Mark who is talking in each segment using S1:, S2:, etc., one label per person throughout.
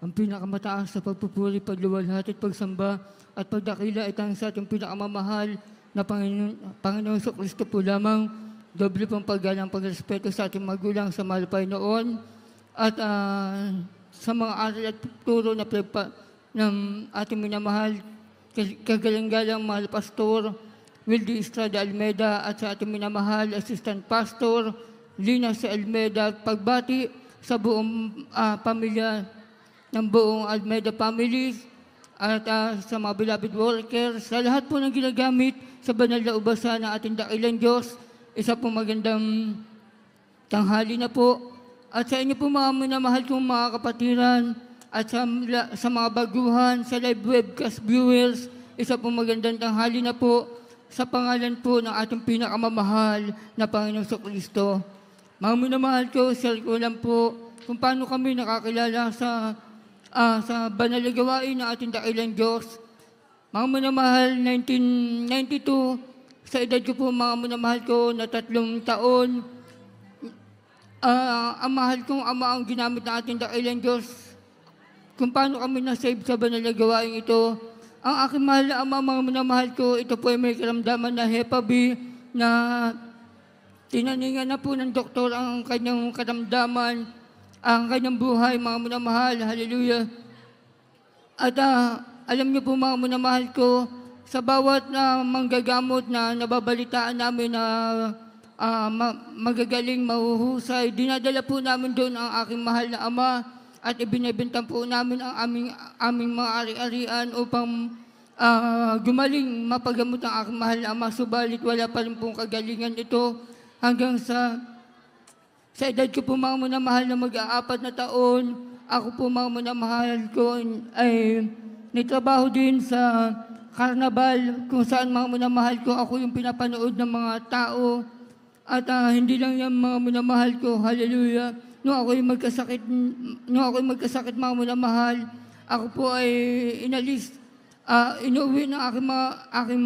S1: ang pinakamataas sa pagpupuri, pagluwalhati at pagsamba at pagdakila ay tanging sa ating pinakamamahal na Panginoong Kristo po lamang. Doble pong paggalang pagrespeto sa ating magulang sa mahal Panginoon at sa mga aral at turo ng ating minamahal, kagalang-galang mahal Pastor Wildy Estrada Almeida at sa ating minamahal Assistant Pastor Lina C. Almeida, pagbati sa buong pamilya ng buong Almeida families at sa mga beloved workers, sa lahat po ng ginagamit sa banal na ubasan ng ating dakilang Diyos. Isa po magandang tanghali na po. At sa inyo po mga minamahal kong mga kapatiran at sa mga baguhan, sa live webcast viewers, isa po magandang tanghali na po sa pangalan po ng ating pinakamamahal na Panginoong Kristo. Mga minamahal ko, share ko lang po kung paano kami nakakilala sa banal na gawain ng ating dakilang Diyos. Mga minamahal, 1992, sa edad ko po mga minamahal ko na 3 taon, ang mahal kong ama ang ginamit ng ating dakilang Diyos. Kung paano kami na-save sa banal na gawain ito. Ang aking mahal na ama, mga minamahal ko, ito po ay may karamdaman na Hepa B na tinaningan na po ng doktor ang kanyang karamdaman, ang kanyang buhay, mga minamahal. Hallelujah. At alam niyo po mga minamahal ko, sa bawat manggagamot na nababalitaan namin na magagaling, mahuhusay, dinadala po namin doon ang aking mahal na ama at ibinibintang po namin ang aming mga ari-arian upang gumaling, mapagamot ang aking mahal na ama. Subalit wala pa rin pong kagalingan ito hanggang sa edad ko po mga minamahal na mag-4 na taon. Ako po mga minamahal ko ay nitrabaho din sa Carnival, kung saan mga minamahal ko, ako yung pinapanood ng mga tao. At hindi lang yan mga minamahal ko, hallelujah. Nung ako yung magkasakit mga minamahal, ako po ay inalis, inuwi ng aking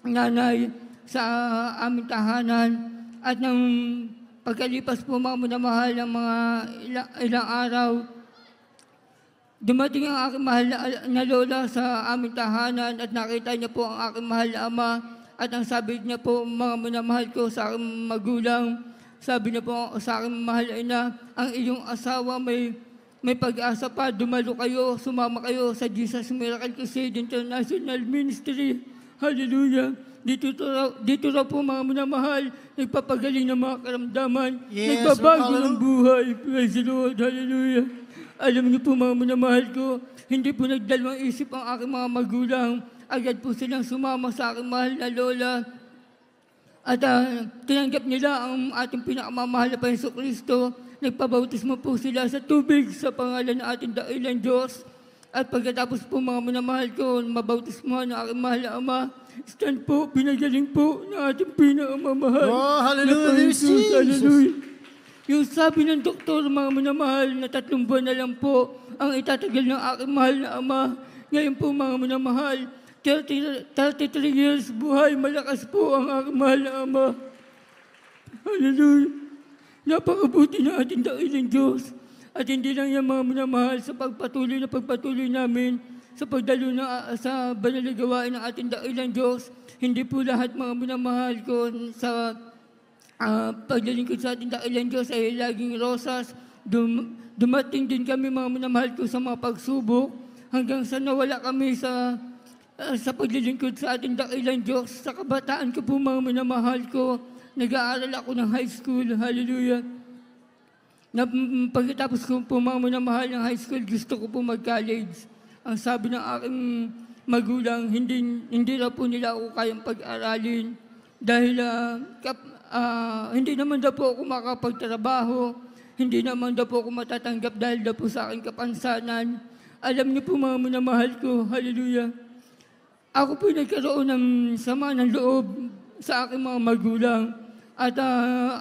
S1: nanay sa aming tahanan. At nang pagkalipas po mga minamahal ng mga ilang araw, dumating ang aking mahal na lola sa aming tahanan at nakita niya po ang aking mahal na ama. At ang sabi niya po, mga minamahal ko sa aking magulang, sabi niya po sa aking mahal na ina, ang iyong asawa may pag-asa pa, dumalo kayo, sumama kayo sa Jesus Miracle Crusade International Ministry. Hallelujah. Dito raw po mga minamahal, nagpapagaling ng mga karamdaman, nagbabago ng buhay. Praise the Lord. Hallelujah. Alam niyo po mga minamahal ko, hindi po nagdalawang isip ang aking mga magulang. Agad po silang sumama sa aking mahal na lola. At tinanggap nila ang ating pinakamamahal na Panginoong Kristo. Nagpabautismo po sila sa tubig sa pangalan ng ating dakilang Diyos. At pagkatapos po mga minamahal ko, mabautismo ng aking mahal na ama, stand po, pinagaling po ng ating pinakamamahal.
S2: Oh, hallelujah!
S1: Hallelujah! Yung sabi ng doktor, mga minamahal, na 3 buwan na lang po ang itatagal ng aking mahal na ama. Ngayon po mga minamahal, 33 years buhay, malakas po ang aking mahal na ama. Hallelujah! Napakabuti na ating dakilang Diyos. At hindi lang yan mga minamahal sa pagpatuloy namin sa pagdalo sa banal na gawain ng ating dakilang Diyos. Hindi po lahat mga minamahal ko sa paglilingkod sa ating dakilang Diyos ay laging rosas. Dumating din kami mga minamahal ko sa mga pagsubok hanggang sa nawala kami sa paglilingkod sa ating dakilang Diyos. Sa kabataan ko po mga minamahal ko, nag-aaral ako ng high school. Hallelujah. Pagkatapos ko po mga minamahal ng high school, gusto ko po mag-college. Ang sabi ng aking magulang, hindi na po nila ako kayang pag-aralin dahil hindi naman daw po ako makapagtrabaho, hindi naman daw po ako matatanggap dahil daw po sa aking kapansanan. Alam niyo po mga minamahal ko, hallelujah. Ako po nagkaroon ng sama ng loob sa aking mga magulang at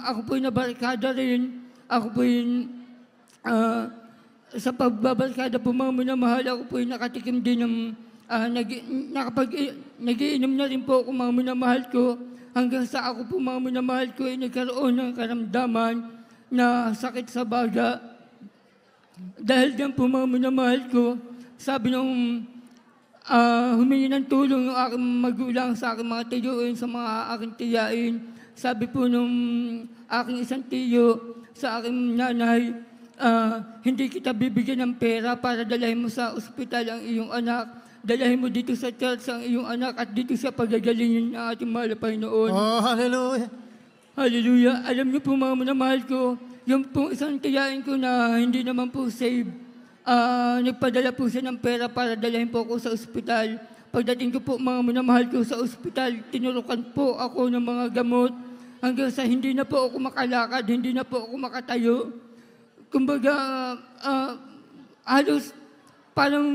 S1: ako po nabarkada rin. Ako po sa pagbabarkada po mga minamahal, ako po nakatikim din ng nagiinom na rin po ako mga minamahal ko. Hanggang sa ako po mga minamahal ko ay nagkaroon ng karamdaman na sakit sa baga. Dahil diyan po mga minamahal ko, sabi nung humingi ng tulong yung aking magulang sa aking mga tiyuin, sa mga aking tiyain. Sabi po nung aking isang tiyo sa aking nanay, hindi kita bibigyan ng pera para dalahin mo sa ospital ang iyong anak. Dalahin mo dito sa church ang iyong anak at dito sa pagagalingin ng ating mahal na Panginoon.
S2: Oh, hallelujah.
S1: Hallelujah. Alam niyo po mga minamahal ko, yung po isang tiyain ko na hindi naman po saved, nagpadala po siya ng pera para dalahin po ako sa ospital. Pagdating ko po mga minamahal ko sa ospital, tinurukan po ako ng mga gamot hanggang sa hindi na po ako makalakad, hindi na po ako makatayo. Kumbaga, halos parang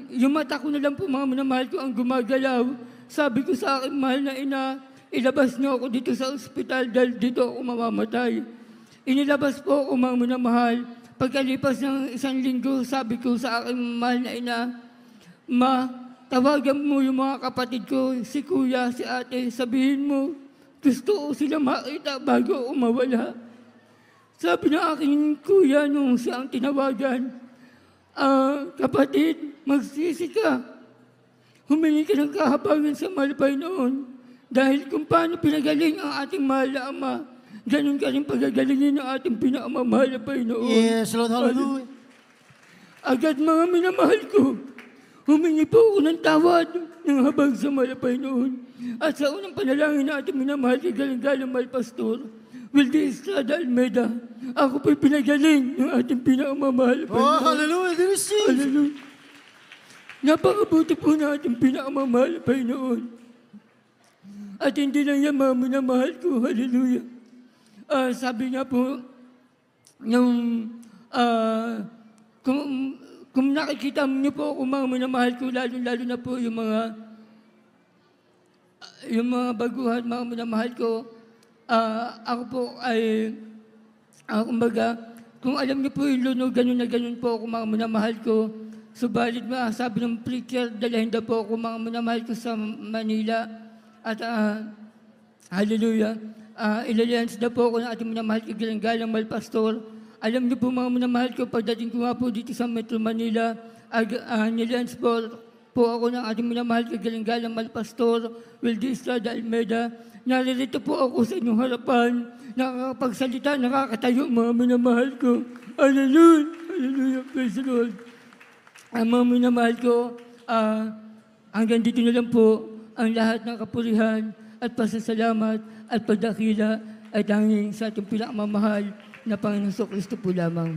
S1: yung mata ko na lang po mga minamahal ko ang gumagalaw. Sabi ko sa aking mahal na ina, ilabas niyo ako dito sa ospital dahil dito ako mamamatay. Inilabas po ako mga minamahal. Pagkalipas ng 1 linggo, sabi ko sa aking mahal na ina, Ma, tawagan mo yung mga kapatid ko, si kuya, si ate, sabihin mo, gusto ko sila makita bago ako mawala. Sabi ng aking kuya nung siyang tinawagan, kapatid, magsisi ka. Humingi ka ng kahabagan sa mahal na Panginoon. Dahil kung paano pinagaling ang ating mahal na Ama, ganun ka rin pagagalingin ng ating pinakamamahal na Panginoon.
S2: Yes, Lord, hallelujah.
S1: Agad mga minamahal ko, humingi po ako ng tawad ng habag sa mahal na Panginoon. At sa unang panalangin na ating minamahal kay galing-galing mahal Pastor, Wilde Estrada Almeida, ako po'y pinagaling ng ating pinakamamahal na Panginoon.
S2: Oh, hallelujah. There is Jesus.
S1: Hallelujah. Napakabuti po na ating pinakamamahal na Panginoon. At hindi lang yan mga minamahal ko. Hallelujah. Sabi nga po, kung nakikita niyo po ako mga minamahal ko, lalo na po yung mga baguhan, mga minamahal ko, ako po ay, kumbaga, kung alam niyo po yung luno, ganun na ganun po ako mga minamahal ko. Subalit sabi ng preacher, dalahin daw po ako mga minamahal ko sa Manila. At hallelujah, ilalans na po ako ng ating minamahal ko galang-galang mahal Pastor. Alam niyo po mga minamahal ko, pagdating ko nga po dito sa Metro Manila, nilans po ako ng ating minamahal ko galang-galang mahal Pastor, Wilde Estrada Almeida. Naririto po ako sa inyong harapan, nakakapagsalita, nakakatayo mga minamahal ko. Hallelujah, hallelujah, praise the Lord. Mga minamahal ko, hanggang dito na lang po, ang lahat ng kapurihan at pasasalamat at pagdakila ay tanging sa ating pinakamamahal na Panginoong Kristo po lamang.